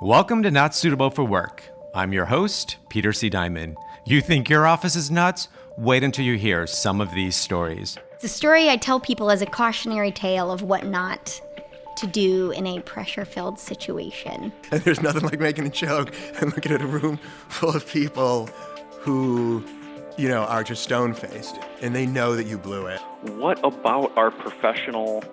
Welcome to Not Suitable for Work. I'm your host, Peter C. Diamond. You think your office is nuts? Wait until you hear some of these stories. It's a story I tell people as a cautionary tale of what not to do in a pressure-filled situation. And there's nothing like making a joke and looking at a room full of people who, are just stone-faced, and they know that you blew it. What about our professional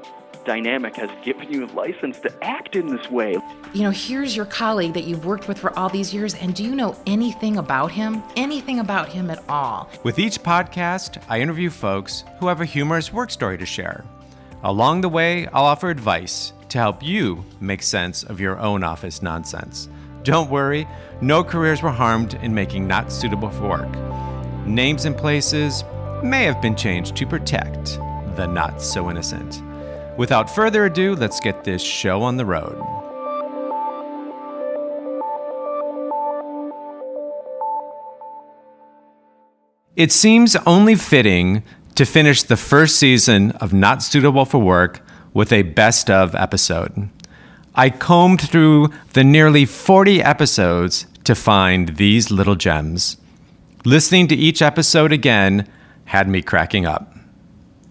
dynamic has given you a license to act in this way? Here's your colleague that you've worked with for all these years, and do you know anything about him? Anything about him at all? With each podcast, I interview folks who have a humorous work story to share. Along the way, I'll offer advice to help you make sense of your own office nonsense. Don't worry, no careers were harmed in making Not Suitable for Work. Names and places may have been changed to protect the not so innocent. Without further ado, let's get this show on the road. It seems only fitting to finish the first season of Not Suitable for Work with a best of episode. I combed through the nearly 40 episodes to find these little gems. Listening to each episode again had me cracking up.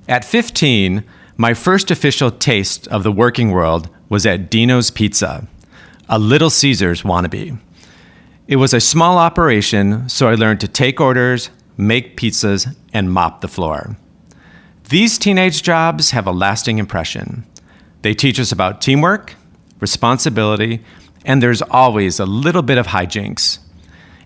At 15, my first official taste of the working world was at Dino's Pizza, a Little Caesars wannabe. It was a small operation, so I learned to take orders, make pizzas, and mop the floor. These teenage jobs have a lasting impression. They teach us about teamwork, responsibility, and there's always a little bit of hijinks.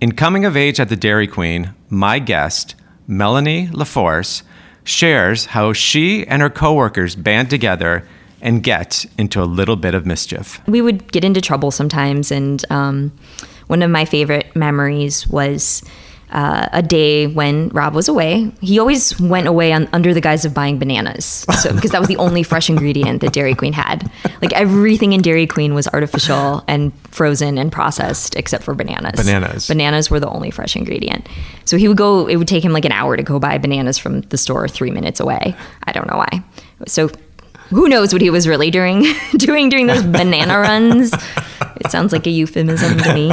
In Coming of Age at the Dairy Queen, my guest, Melanie LaForce, shares how she and her coworkers band together and get into a little bit of mischief. We would get into trouble sometimes, and one of my favorite memories was a day when Rob was away. He always went away under the guise of buying bananas, because that was the only fresh ingredient that Dairy Queen had. Like everything in Dairy Queen was artificial and frozen and processed except for bananas. Bananas were the only fresh ingredient. So he would go, it would take him like an hour to go buy bananas from the store 3 minutes away. I don't know why. So who knows what he was really doing during those banana runs. It sounds like a euphemism to me.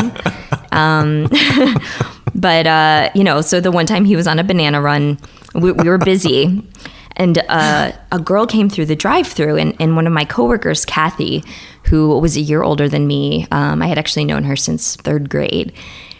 But, so the one time he was on a banana run, we were busy, and a girl came through the drive-thru, and one of my coworkers, Kathy, who was a year older than me, I had actually known her since third grade.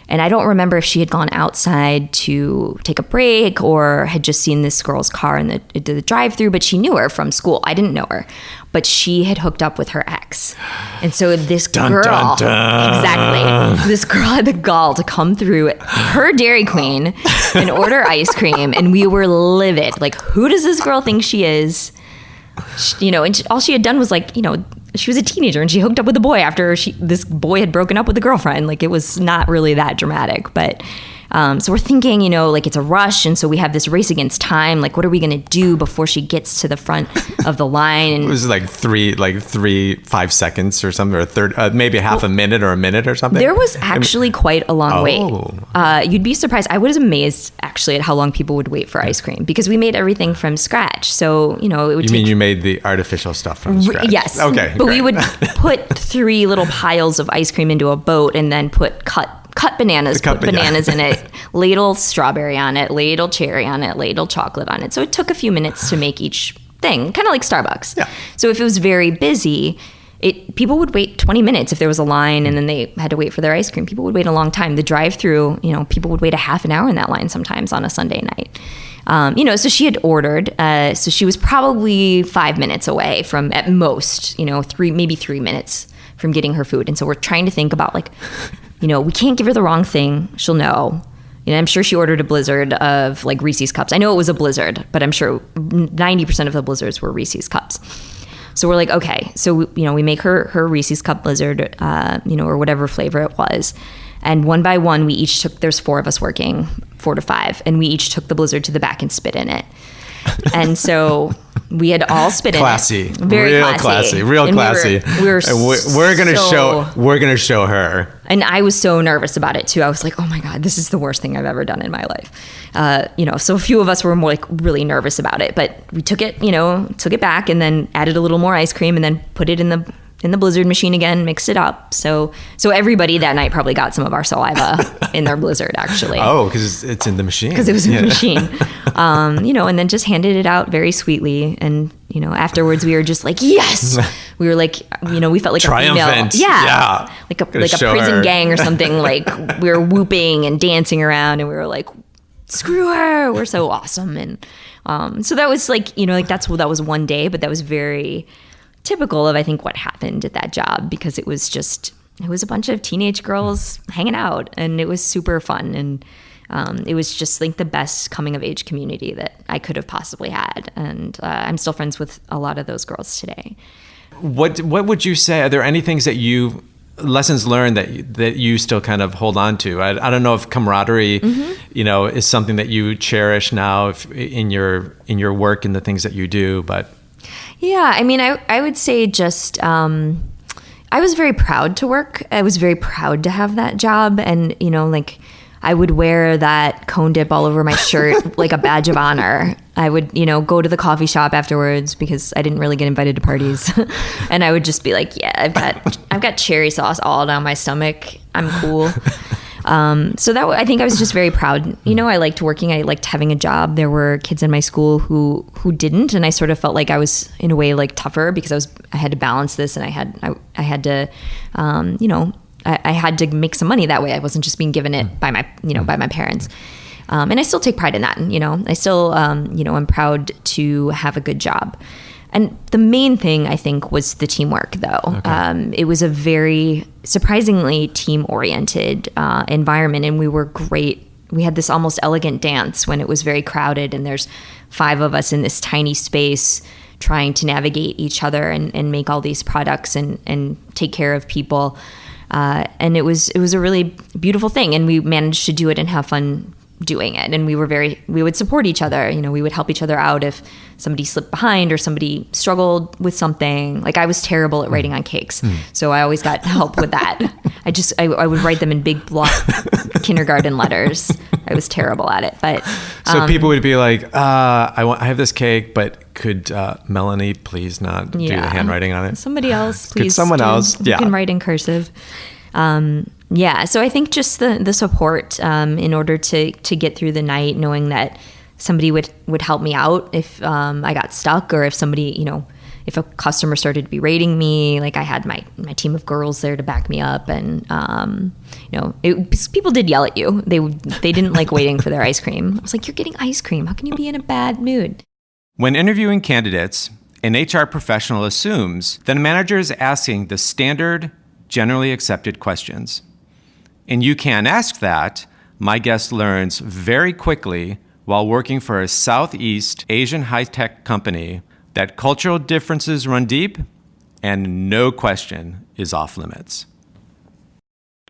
And I don't remember if she had gone outside to take a break or had just seen this girl's car in the drive-thru, but she knew her from school. I didn't know her, but she had hooked up with her ex. And so this girl, exactly, this girl had the gall to come through her Dairy Queen and order ice cream. And we were livid. Like, who does this girl think she is? And all she had done was she was a teenager and she hooked up with a boy after this boy had broken up with a girlfriend. Like, it was not really that dramatic, but so we're thinking, it's a rush. And so we have this race against time. Like, what are we going to do before she gets to the front of the line? And it was like 5 seconds or something, or a third, maybe half a minute or a minute or something. There was actually quite a long wait. You'd be surprised. I was amazed actually at how long people would wait for ice cream, because we made everything from scratch. So, it would mean you made the artificial stuff from scratch? Yes. Okay. But we would put 3 little piles of ice cream into a boat and then put cut bananas, put bananas in it, ladle strawberry on it, ladle cherry on it, ladle chocolate on it. So it took a few minutes to make each thing, kind of like Starbucks. Yeah. So if it was very busy, people would wait 20 minutes if there was a line and then they had to wait for their ice cream. People would wait a long time. The drive-through, people would wait a half an hour in that line sometimes on a Sunday night. So she had ordered, so she was probably 5 minutes away from, at most, 3 minutes from getting her food. And so we're trying to think about we can't give her the wrong thing. She'll know. I'm sure she ordered a blizzard of Reese's cups. I know it was a blizzard, but I'm sure 90% of the blizzards were Reese's cups. So we're like, okay. So, we make her Reese's cup blizzard, or whatever flavor it was. And one by one, we each took, there's 4 of us working, 4 to 5, and we each took the blizzard to the back and spit in it. And so we had all spit in it. Real classy. We're gonna show her. And I was so nervous about it too. I was like, oh my God, this is the worst thing I've ever done in my life. So a few of us were more really nervous about it, but we took it back and then added a little more ice cream and then put it in in the Blizzard machine again, mixed it up. So everybody that night probably got some of our saliva in their Blizzard, actually. Oh, because it's in the machine. Because it was in the machine. And then just handed it out very sweetly. And, afterwards we were just like, yes! We were like, we felt like triumphant. A female. Yeah. Like a prison gang or something. Like we were whooping and dancing around and we were like, screw her, we're so awesome. And so that was like, that was one day, but that was very typical of, I think, what happened at that job, because it was a bunch of teenage girls hanging out, and it was super fun. And it was just like the best coming of age community that I could have possibly had. And I'm still friends with a lot of those girls today. What would you say? Are there any things that lessons learned that you still kind of hold on to? I don't know if camaraderie, is something that you cherish now in your work and the things that you do, but. Yeah, I mean, I would say just, I was very proud to work. I was very proud to have that job. And, I would wear that cone dip all over my shirt like a badge of honor. I would, go to the coffee shop afterwards because I didn't really get invited to parties. And I would just be like, yeah, I've got cherry sauce all down my stomach. I'm cool. So I think I was just very proud. I liked working. I liked having a job. There were kids in my school who didn't, and I sort of felt like I was in a way like tougher because I had to balance this, and I had to, I had to make some money that way. I wasn't just being given it by my parents. And I still take pride in that. And, I still, I'm proud to have a good job. And the main thing, I think, was the teamwork, though. Okay. It was a very surprisingly team-oriented environment, and we were great. We had this almost elegant dance when it was very crowded, and there's 5 of us in this tiny space trying to navigate each other and make all these products and take care of people. And it was a really beautiful thing, and we managed to do it and have fun doing it. And we would support each other. We would help each other out if somebody slipped behind or somebody struggled with something. Like I was terrible at writing on cakes. So I always got help with that. I would write them in big block kindergarten letters. I was terrible at it, but. So people would be like, I have this cake, but could Melanie please not do the handwriting on it? Somebody else, please. Could someone else? You can write in cursive. So I think just the support in order to get through the night, knowing that somebody would help me out if I got stuck, or if somebody, if a customer started berating me, like I had my team of girls there to back me up. And, people did yell at you. They didn't like waiting for their ice cream. I was like, you're getting ice cream. How can you be in a bad mood? When interviewing candidates, an HR professional assumes that a manager is asking the standard, generally accepted questions. And you can't ask that, my guest learns very quickly while working for a Southeast Asian high-tech company that cultural differences run deep and no question is off limits.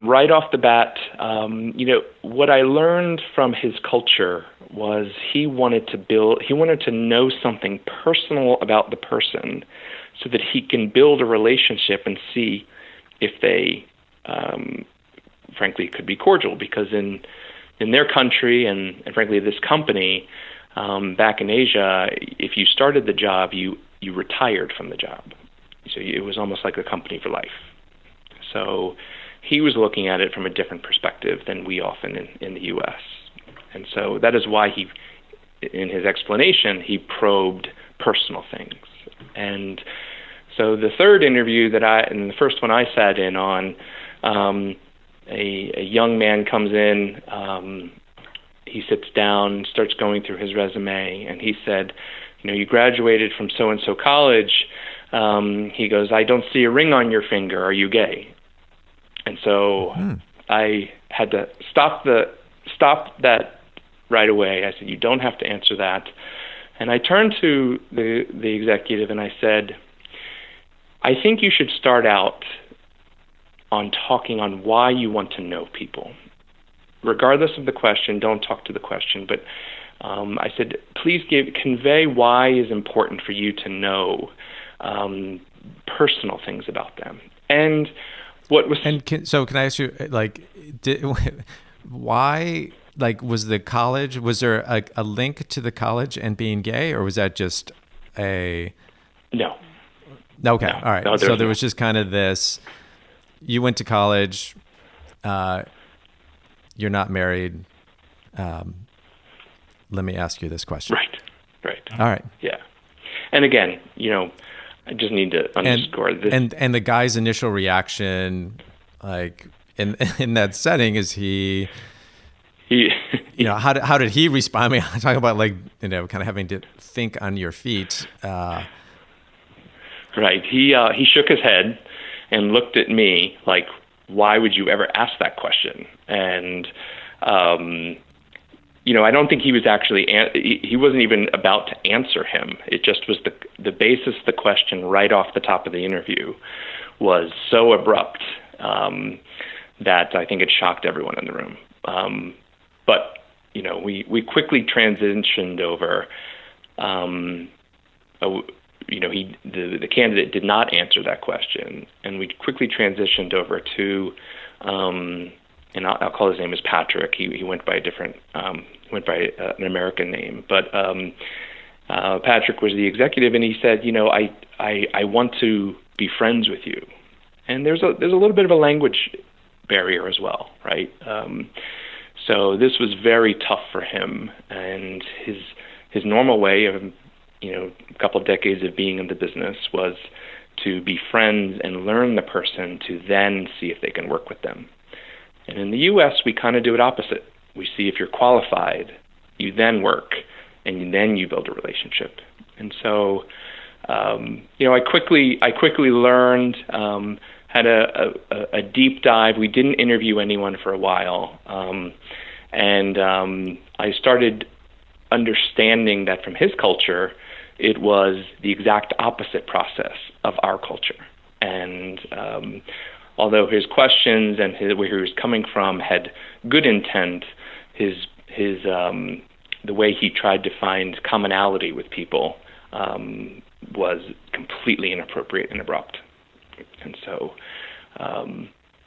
Right off the bat, what I learned from his culture was he wanted to know something personal about the person so that he can build a relationship and see if they frankly could be cordial, because in their country and frankly this company back in Asia, if you started the job, you retired from the job. So it was almost like a company for life. So he was looking at it from a different perspective than we often in the U.S. And so that is why in his explanation, he probed personal things. And so the third interview and the first one I sat in on, a young man comes in, he sits down, starts going through his resume, and he said, you graduated from so-and-so college. He goes, I don't see a ring on your finger. Are you gay? And so I had to stop that right away. I said, you don't have to answer that. And I turned to the executive and I said, I think you should start out on talking on why you want to know people. Regardless of the question, don't talk to the question. But I said, please convey why is important for you to know personal things about them. And what was... So can I ask you, why, was the college, was there a link to the college and being gay, or was that just a... No. Okay, No. all right. No, So there no. was just kind of this. You went to college. You're not married. Let me ask you this question. Right. All right. Yeah. And again, I just need to underscore this. And the guy's initial reaction, like in that setting, is he how did he respond? I mean, I'm talking about like kind of having to think on your feet. Right. He shook his head and looked at me like, why would you ever ask that question? And I don't think he was actually he wasn't even about to answer him. It just was the basis of the question right off the top of the interview was so abrupt that I think it shocked everyone in the room. But we quickly transitioned over. The candidate did not answer that question, and we quickly transitioned over to, and I'll call his name as Patrick. He went by a different, an American name, but Patrick was the executive, and he said, I want to be friends with you, and there's a little bit of a language barrier as well, right? So this was very tough for him, and his normal way of a couple of decades of being in the business was to be friends and learn the person to then see if they can work with them. And in the U.S., we kind of do it opposite. We see if you're qualified, you then work, and then you build a relationship. And so, I quickly learned, had a deep dive. We didn't interview anyone for a while, and I started understanding that from his culture, it was the exact opposite process of our culture. And although his questions and where he was coming from had good intent, his the way he tried to find commonality with people was completely inappropriate and abrupt. And so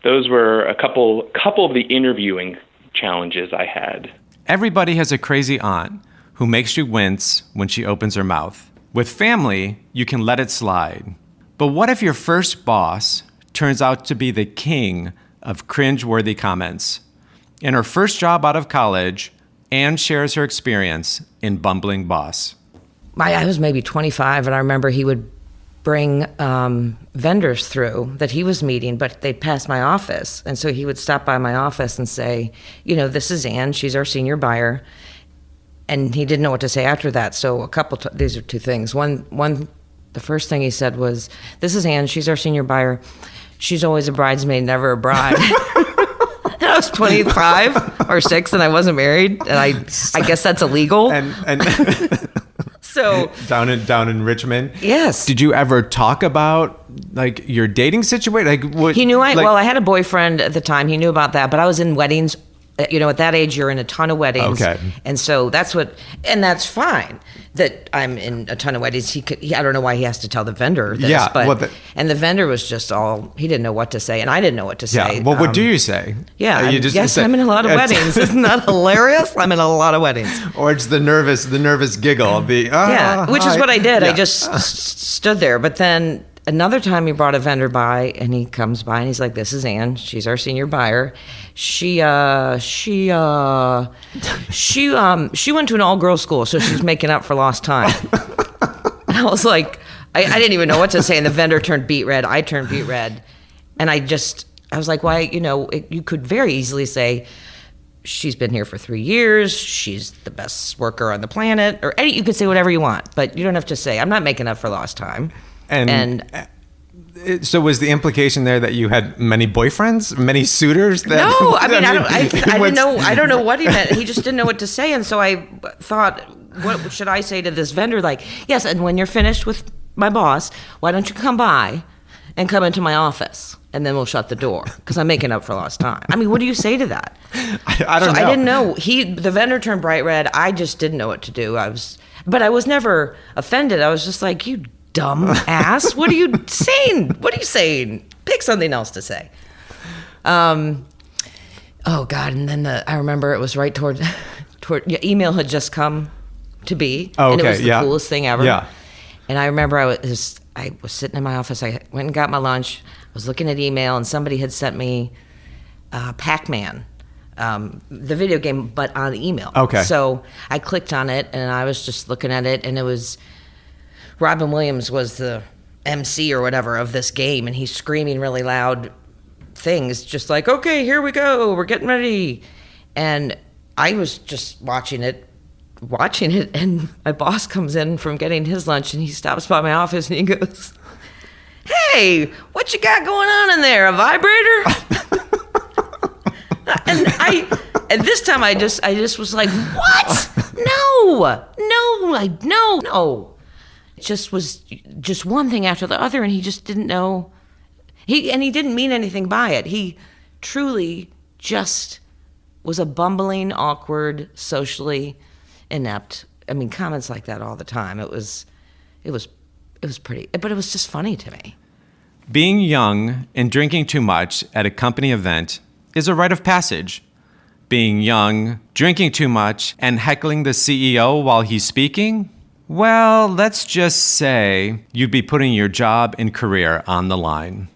those were a couple of the interviewing challenges I had. Everybody has a crazy aunt who makes you wince when she opens her mouth. With family, you can let it slide. But what if your first boss turns out to be the king of cringe-worthy comments? In her first job out of college, Anne shares her experience in bumbling boss. I was maybe 25, and I remember he would bring vendors through that he was meeting, but they'd pass my office. And so he would stop by my office and say, this is Anne, she's our senior buyer. And he didn't know what to say after that. So these are two things. One, the first thing he said was, "This is Anne. She's our senior buyer. She's always a bridesmaid, never a bride." And I was 25 or 6, and I wasn't married, and I guess that's illegal. And so down in Richmond. Yes. Did you ever talk about like your dating situation? Like what? He knew I had a boyfriend at the time. He knew about that, but I was in weddings. At that age, you're in a ton of weddings. Okay. And so that's fine that I'm in a ton of weddings. I don't know why he has to tell the vendor this. Yeah. But, and the vendor was just he didn't know what to say, and I didn't know what to say. Yeah. Well, what do you say? Yeah. Yes, I'm in a lot of weddings. Isn't that hilarious? I'm in a lot of weddings. Or it's the nervous giggle. Which is what I did. Yeah. I just stood there. But then another time he brought a vendor by, and he comes by and he's like, "This is Anne. She's our senior buyer. She went to an all-girls school, so she's making up for lost time." And I was like, I didn't even know what to say. And the vendor turned beet red. I turned beet red. And I was like, why, you could very easily say, "She's been here for 3 years. She's the best worker on the planet." Or you could say whatever you want, but you don't have to say, "I'm not making up for lost time." And so was the implication there that you had many boyfriends, many suitors? No, I don't know what he meant. He just didn't know what to say. And so I thought, what should I say to this vendor? Like, "Yes, and when you're finished with my boss, why don't you come by and come into my office? And then we'll shut the door because I'm making up for lost time." I mean, what do you say to that? I don't know. I didn't know. The vendor turned bright red. I just didn't know what to do. But I was never offended. I was just like, "You dumb ass. What are you saying? What are you saying? Pick something else to say." Oh God. And then I remember it was right toward email had just come to be. Oh, okay. And it was the coolest thing ever. Yeah. And I remember I was sitting in my office. I went and got my lunch. I was looking at email, and somebody had sent me Pac-Man, the video game, but on email. Okay. So I clicked on it, and I was just looking at it, and it was Robin Williams was the MC or whatever of this game, and he's screaming really loud things, just like, okay, here we go, we're getting ready. And I was just watching it, and my boss comes in from getting his lunch, and he stops by my office, and he goes, hey, what you got going on in there, a vibrator? and this time I just was like, what? No. It just was just one thing after the other, and he just didn't know. He didn't mean anything by it. He truly just was a bumbling, awkward, socially inept. I mean, comments like that all the time. It was pretty, but it was just funny to me. Being young and drinking too much at a company event is a rite of passage. Being young, drinking too much, and heckling the CEO while he's speaking? Well, let's just say you'd be putting your job and career on the line.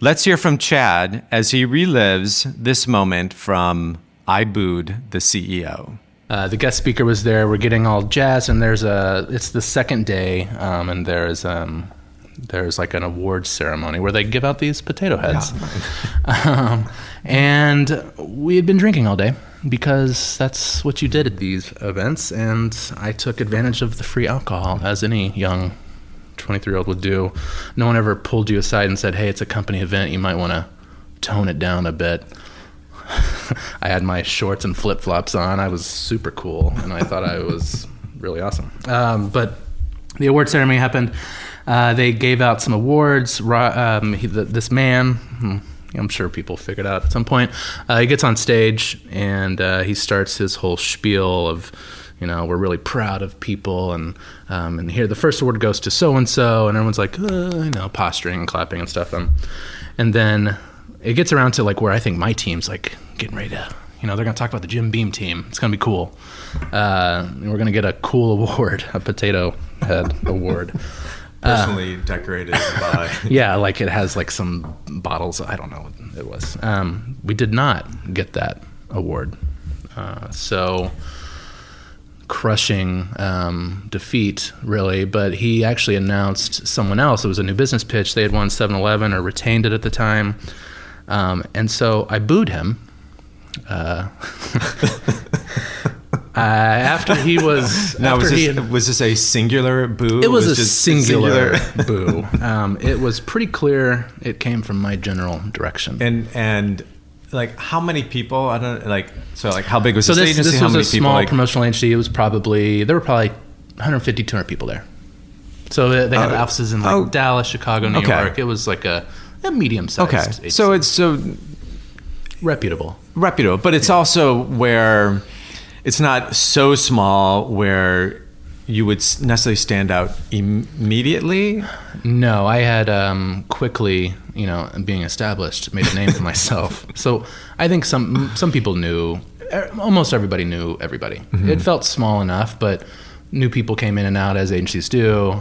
Let's hear from Chad as he relives this moment from I Booed the CEO. The guest speaker was there. We're getting all jazzed, and it's the second day, and there's like an awards ceremony where they give out these potato heads. Yeah. And we had been drinking all day because that's what you did at these events, and I took advantage of the free alcohol, as any young 23-year-old would do. No one ever pulled you aside and said, hey, it's a company event, you might want to tone it down a bit. I had my shorts and flip-flops on. I was super cool, and I thought I was really awesome. But the award ceremony happened. They gave out some awards. This man, I'm sure people figured out at some point, he gets on stage and he starts his whole spiel of, we're really proud of people, and here the first award goes to so-and-so, and everyone's like, posturing and clapping and stuff. And then it gets around to like where I think my team's like getting ready to, they're going to talk about the Jim Beam team. It's going to be cool. And we're going to get a cool award, a potato head award. Personally decorated by... Yeah, like it has like some bottles. I don't know what it was. We did not get that award. So crushing defeat, really. But he actually announced someone else. It was a new business pitch. They had won 7-Eleven or retained it at the time. And so I booed him. After he was... Now, was this a singular boo? It was a singular boo. It was pretty clear it came from my general direction. And like, how many people? I don't like. So like, how big was this agency? This how was many a small promotional agency. It was there were probably 150, 200 people there. So they had offices in Dallas, Chicago, New York. It was like a medium-sized agency. So it's reputable, but it's also where it's not so small where you would necessarily stand out immediately. No, I had quickly, being established, made a name for myself. So I think some people knew, almost everybody knew everybody. Mm-hmm. It felt small enough, but new people came in and out as agencies do.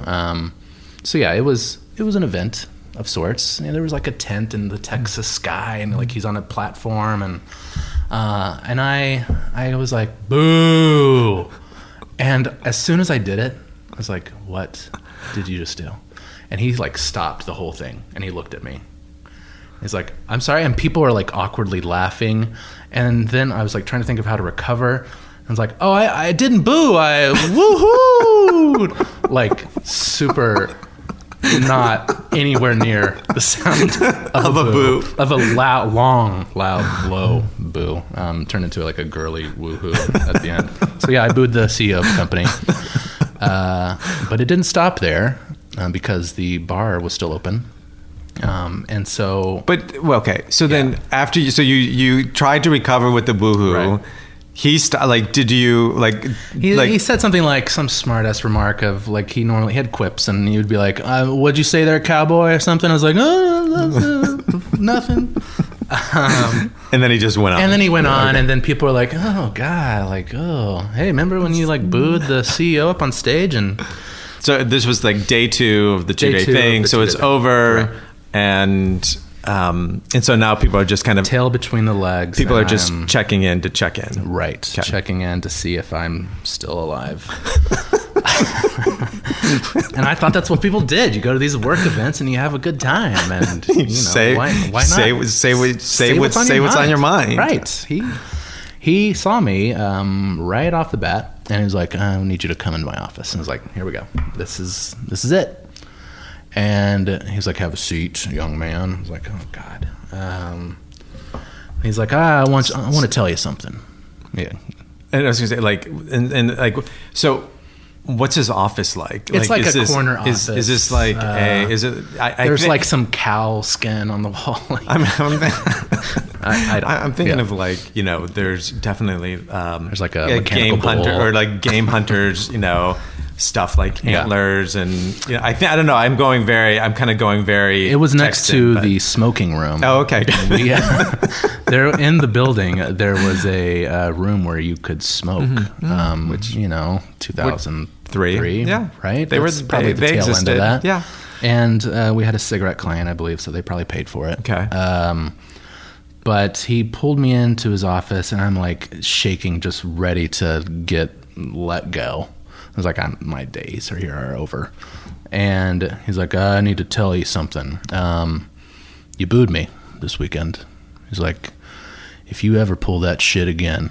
So yeah, it was an event of sorts. There was like a tent in the Texas sky, and like he's on a platform, and I was like, boo. And as soon as I did it, I was like, what did you just do? And he like stopped the whole thing, and he looked at me. He's like, I'm sorry. And people are like awkwardly laughing. And then I was like trying to think of how to recover. I was like, oh, I didn't boo. I woohoo. Like super not anywhere near the sound of a boo. Of a loud, low boo. Turned into like a girly woohoo at the end. So yeah, I booed the CEO of the company. But it didn't stop there because the bar was still open. And so... But, well, okay. So then after you tried to recover with the woohoo. Right. He said something like some smart ass remark of like he normally had quips, and he would be like, what'd you say there, cowboy, or something? I was like, nothing. And then he just went on. And then he went on, and then people were like, oh god, like, oh, hey, remember when you like booed the CEO up on stage? And So this was like day 2 of the 2-day thing. So it's over. Right. And so now people are just kind of tail between the legs. People are just checking in to check in. Right. Okay. Checking in to see if I'm still alive. And I thought that's what people did. You go to these work events and you have a good time, and you know, why not? Say what's on your mind. Right. He saw me right off the bat, and he was like, "I need you to come into my office." And I was like, "Here we go. This is it." And he was like, "Have a seat, young man." I was like, "Oh God." He's like, I want to tell you something." Yeah. And I was gonna say, like, and like, so. What's his office like? It's like a corner office. Is this like is it? There's like some cow skin on the wall. I'm thinking of like, you know, there's definitely there's like a game hunter or like game hunters, you know, stuff like antlers and you know, I don't know. I'm kind of going very. It was next to the smoking room. Oh, okay. There in the building there was a room where you could smoke, which you know 2003. Yeah, right. They were probably the tail existed. end of that. Yeah, and we had a cigarette client, I believe, so they probably paid for it. Okay. But he pulled me into his office, and I'm like shaking, just ready to get let go. I was like, my days here are over. And he's like, I need to tell you something. You booed me this weekend. He's like, if you ever pull that shit again.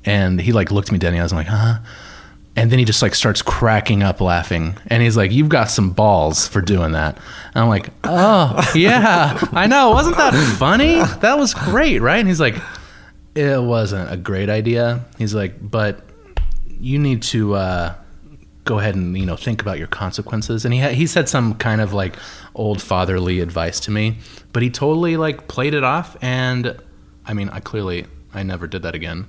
And he like looked me dead in the eyes. I'm like, huh? And then he just like starts cracking up laughing. And he's like, you've got some balls for doing that. And I'm like, oh, yeah, I know. Wasn't that funny? That was great, right? And he's like, it wasn't a great idea. He's like, but you need to go ahead and, you know, think about your consequences. And he said some kind of like old fatherly advice to me, but he totally like played it off. And I mean, I never did that again.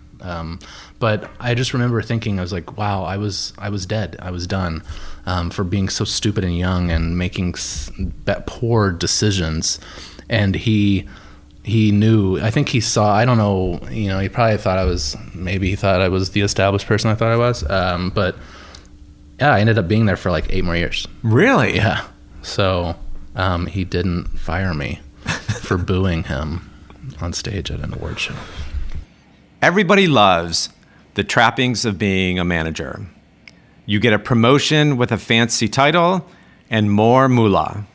But I just remember thinking, I was like, wow, I was dead. I was done for being so stupid and young and making poor decisions. And he knew, I think he saw, I don't know, you know, he probably thought he thought I was the established person I thought I was. But yeah, I ended up being there for like 8 more years. Really? Yeah. So he didn't fire me for booing him on stage at an award show. Everybody loves the trappings of being a manager. You get a promotion with a fancy title and more moolah.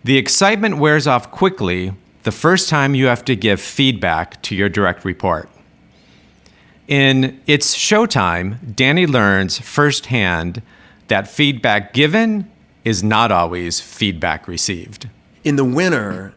The excitement wears off quickly the first time you have to give feedback to your direct report. In It's Showtime, Danny learns firsthand that feedback given is not always feedback received. In the winter,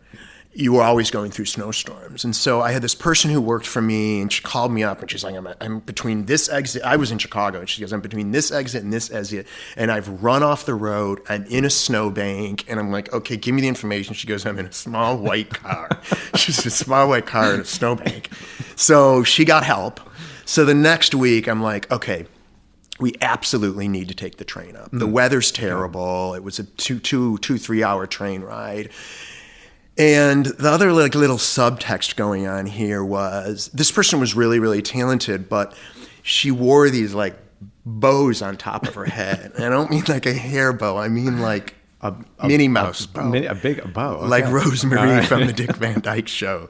you were always going through snowstorms. And so I had this person who worked for me, and she called me up, and she's like, I'm between this exit. I was in Chicago, and she goes, I'm between this exit and this exit, and I've run off the road. I'm in a snowbank. And I'm like, okay, give me the information. She goes, I'm in a small white car. She's a small white car in a snowbank. So she got help. So the next week, I'm like, okay, we absolutely need to take the train up. The weather's terrible. It was a 3 hour train ride. And the other like little subtext going on here was this person was really, really talented, but she wore these like bows on top of her head. And I don't mean like a hair bow. I mean like a Minnie Mouse bow. A big bow. Okay. Like Rosemary from the Dick Van Dyke Show.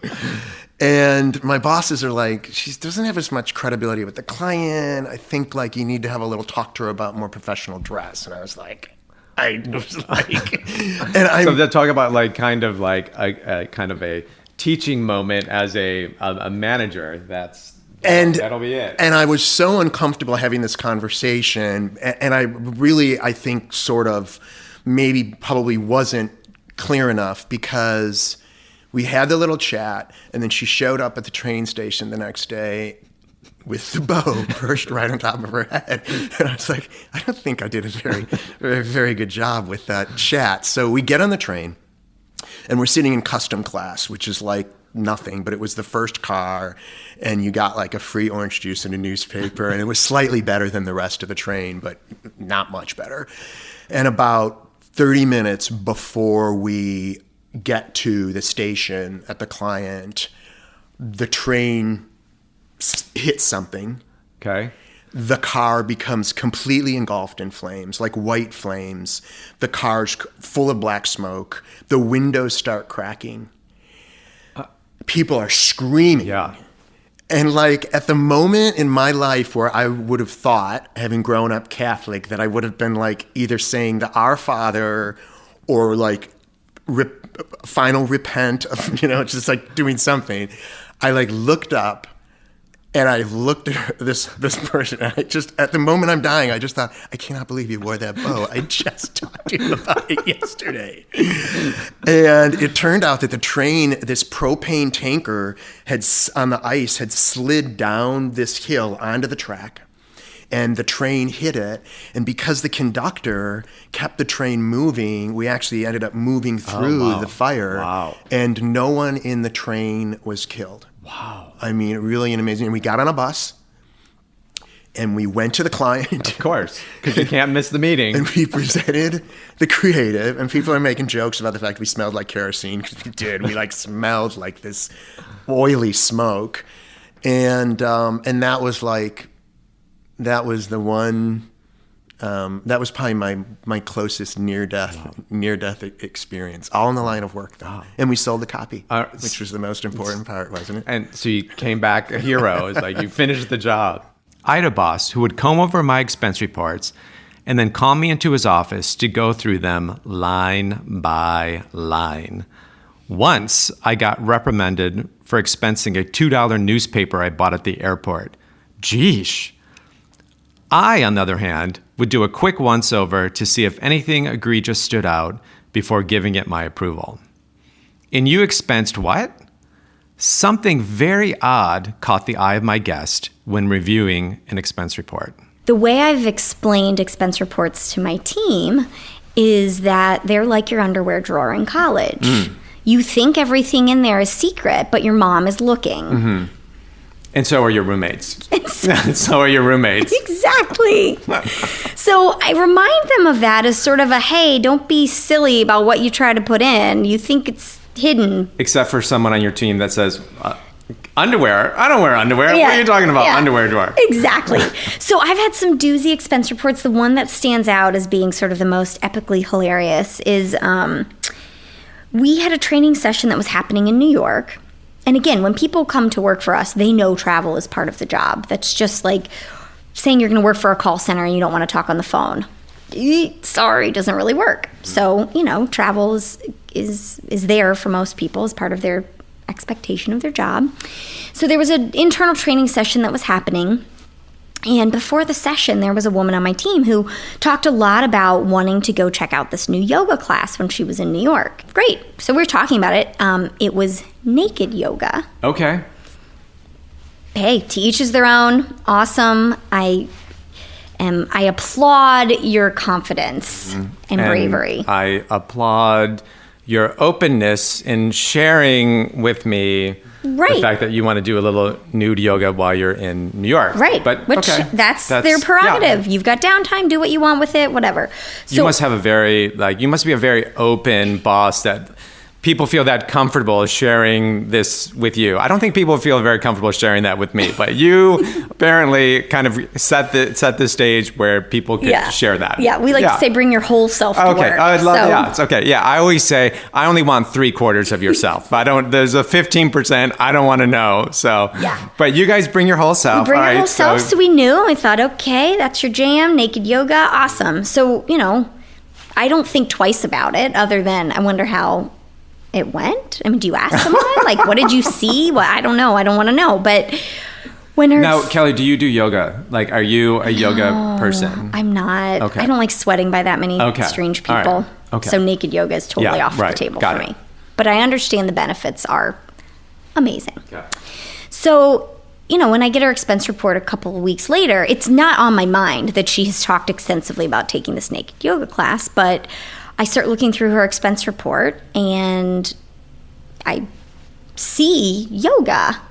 And my bosses are like, she doesn't have as much credibility with the client. I think like you need to have a little talk to her about more professional dress. And I was like, and so they're talking about like kind of like a kind of a teaching moment as a manager. That'll be it. And I was so uncomfortable having this conversation, and I think sort of maybe probably wasn't clear enough because we had the little chat, and then she showed up at the train station the next day with the bow perched right on top of her head. And I was like, I don't think I did a very, very good job with that chat. So we get on the train, and we're sitting in custom class, which is like nothing, but it was the first car, and you got like a free orange juice and a newspaper, and it was slightly better than the rest of the train, but not much better. And about 30 minutes before we get to the station at the client, the train hit something. Okay. the car becomes completely engulfed in flames, like white flames. The car's full of black smoke. The windows start cracking. People are screaming. Yeah. And like at the moment in my life where I would have thought, having grown up Catholic, that I would have been like either saying the Our Father or like final repent of, just like doing something. I like looked up and I looked at this person, and I just, at the moment I'm dying, I just thought, I cannot believe you wore that bow. I just talked to you about it yesterday. And it turned out that the train, this propane tanker on the ice had slid down this hill onto the track. And the train hit it. And because the conductor kept the train moving, we actually ended up moving through the fire. Wow. And no one in the train was killed. Wow. I mean, really amazing. And we got on a bus and we went to the client. Of course, because you can't miss the meeting. And we presented the creative, and people are making jokes about the fact we smelled like kerosene, because we did. We like smelled like this oily smoke. And that was like, that was the one, that was probably my closest near-death experience, all in the line of work, though. And we sold the copy, which was the most important part, wasn't it? And so you came back a hero. It's like you finished the job. I had a boss who would comb over my expense reports and then call me into his office to go through them line by line. Once, I got reprimanded for expensing a $2 newspaper I bought at the airport. Geesh. I, on the other hand, would do a quick once-over to see if anything egregious stood out before giving it my approval. And you expensed what? Something very odd caught the eye of my guest when reviewing an expense report. The way I've explained expense reports to my team is that they're like your underwear drawer in college. You think everything in there is secret, but your mom is looking. Mm-hmm. And so are your roommates. So are your roommates. Exactly. So I remind them of that as sort of a, hey, don't be silly about what you try to put in. You think it's hidden. Except for someone on your team that says, underwear? I don't wear underwear. Yeah. What are you talking about? Yeah. Underwear drawer. Exactly. So I've had some doozy expense reports. The one that stands out as being sort of the most epically hilarious is we had a training session that was happening in New York. And again, when people come to work for us, they know travel is part of the job. That's just like saying you're going to work for a call center and you don't want to talk on the phone. Sorry, doesn't really work. So, travel is there for most people as part of their expectation of their job. So there was an internal training session that was happening. And before the session, there was a woman on my team who talked a lot about wanting to go check out this new yoga class when she was in New York. Great. So we were talking about it. It was naked yoga. Okay. Hey, to each is their own. Awesome. I applaud your confidence and bravery. I applaud your openness in sharing with me the fact that you want to do a little nude yoga while you're in New York. Right. But which that's their prerogative. Yeah. You've got downtime, do what you want with it, whatever. So, you must have you must be a very open boss that people feel that comfortable sharing this with you. I don't think people feel very comfortable sharing that with me, but you apparently kind of set the stage where people can share that. Yeah, we like to say bring your whole self to work. I love that. It's okay. Yeah, I always say I only want 3/4 of yourself. There's a 15% I don't want to know. So, but you guys bring your whole self. We bring our whole self, so we knew. I thought, okay, that's your jam, naked yoga, awesome. So, I don't think twice about it other than I wonder how it went. I mean, do you ask someone? Like, what did you see? Well, I don't know. I don't want to know. But now, Kelly, do you do yoga? Like, are you a yoga person? I'm not. Okay. I don't like sweating by that many strange people. Right. Okay. So naked yoga is totally off the table for me. But I understand the benefits are amazing. Okay. So, when I get her expense report a couple of weeks later, it's not on my mind that she has talked extensively about taking this naked yoga class, but I start looking through her expense report and I see yoga.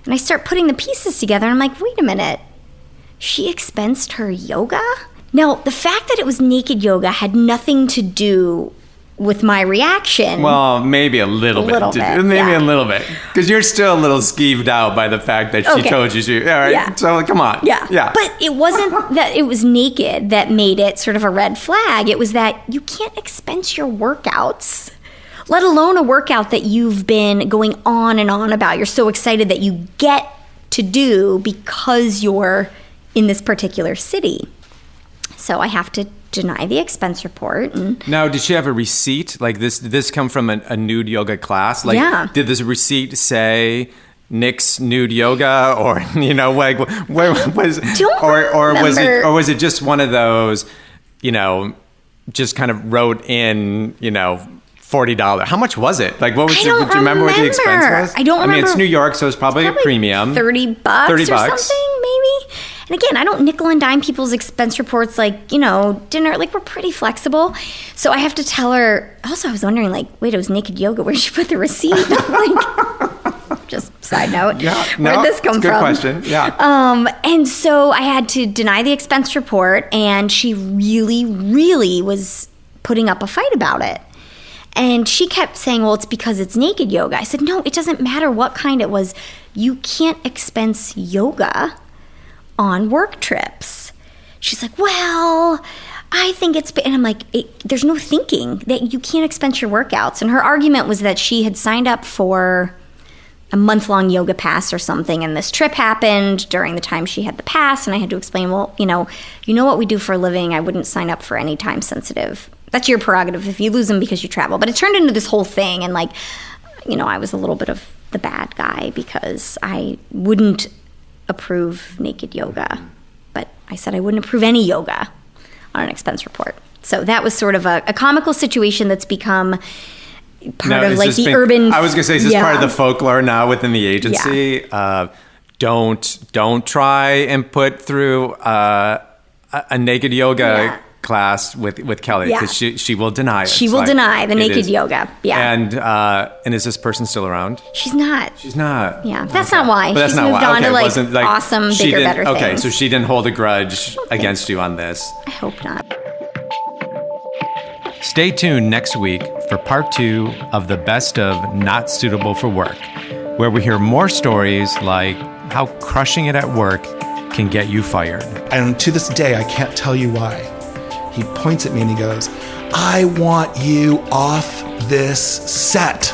And I start putting the pieces together and I'm like, wait a minute, she expensed her yoga? Now, the fact that it was naked yoga had nothing to do with my reaction. Well, maybe a little bit. Maybe a little bit. Because you're still a little skeeved out by the fact that she told you. All right. Yeah. So come on. Yeah. Yeah. But it wasn't that it was naked that made it sort of a red flag. It was that you can't expense your workouts, let alone a workout that you've been going on and on about. You're so excited that you get to do because you're in this particular city. So I have to deny the expense report. And now, did she have a receipt? Like this come from a nude yoga class? Like, yeah. Did this receipt say Nick's nude yoga, or like where was or was it just one of those, just kind of wrote in, $40. How much was it? Like, what was? Do you remember what the expense was? I don't remember. I mean, it's New York, so it's probably a premium. $30 or something, maybe. And again, I don't nickel and dime people's expense reports like, dinner. Like, we're pretty flexible. So I have to tell her. Also, I was wondering, like, wait, it was naked yoga. Where'd she put the receipt? Like, just side note. Yeah, where'd this come from? Good question. Yeah. And so I had to deny the expense report, and she really, really was putting up a fight about it. And she kept saying, well, it's because it's naked yoga. I said, no, it doesn't matter what kind it was. You can't expense yoga on work trips. She's like, well, I think it's... And I'm like, there's no thinking that you can't expense your workouts. And her argument was that she had signed up for a month-long yoga pass or something, and this trip happened during the time she had the pass, and I had to explain, well, you know what we do for a living. I wouldn't sign up for any time-sensitive. That's your prerogative if you lose them because you travel. But it turned into this whole thing, and I was a little bit of the bad guy because I wouldn't approve naked yoga. But I said I wouldn't approve any yoga on an expense report. So that was sort of a comical situation that's become part of the urban... I was going to say, is this part of the folklore now within the agency? Yeah. Don't try and put through a naked yoga class with Kelly, because she will deny it. She will deny the naked yoga. Yeah. And is this person still around? She's not. She's not. Yeah. That's not why. But She's moved on to awesome, bigger, better things. Okay, so she didn't hold a grudge against you on this. I hope not. Stay tuned next week for part 2 of the Best of Not Suitable for Work, where we hear more stories like how crushing it at work can get you fired. And to this day, I can't tell you why. He points at me and he goes, I want you off this set.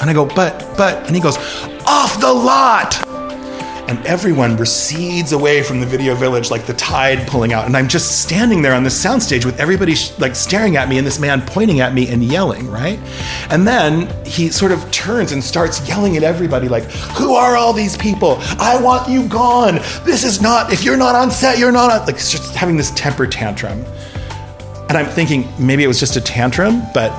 And I go, but, and he goes, off the lot. And everyone recedes away from the video village like the tide pulling out. And I'm just standing there on this soundstage with everybody staring at me and this man pointing at me and yelling, right? And then he sort of turns and starts yelling at everybody like, who are all these people? I want you gone. This is not, if you're not on set, you're not on, just having this temper tantrum. And I'm thinking maybe it was just a tantrum, but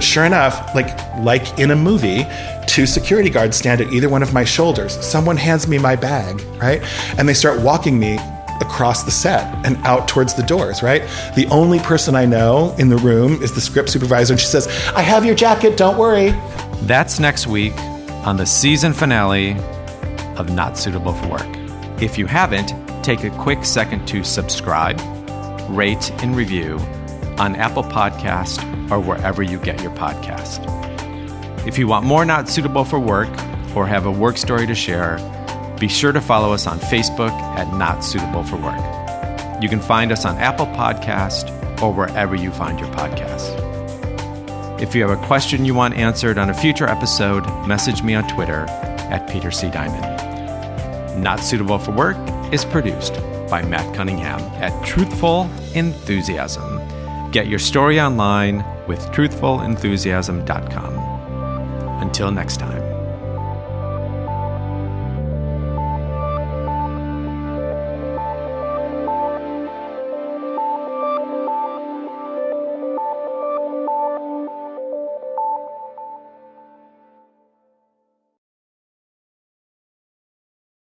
sure enough, like in a movie, 2 security guards stand at either one of my shoulders. Someone hands me my bag, right? And they start walking me across the set and out towards the doors, right? The only person I know in the room is the script supervisor, and she says, I have your jacket, don't worry. That's next week on the season finale of Not Suitable for Work. If you haven't, take a quick second to subscribe, rate, and review on Apple Podcast or wherever you get your podcast. If you want more Not Suitable for Work or have a work story to share, be sure to follow us on Facebook at Not Suitable for Work. You can find us on Apple Podcast or wherever you find your podcasts. If you have a question you want answered on a future episode, message me on Twitter at Peter C. Diamond. Not Suitable for Work is produced by Matt Cunningham at Truthful Enthusiasm. Get your story online with truthfulenthusiasm.com. Until next time.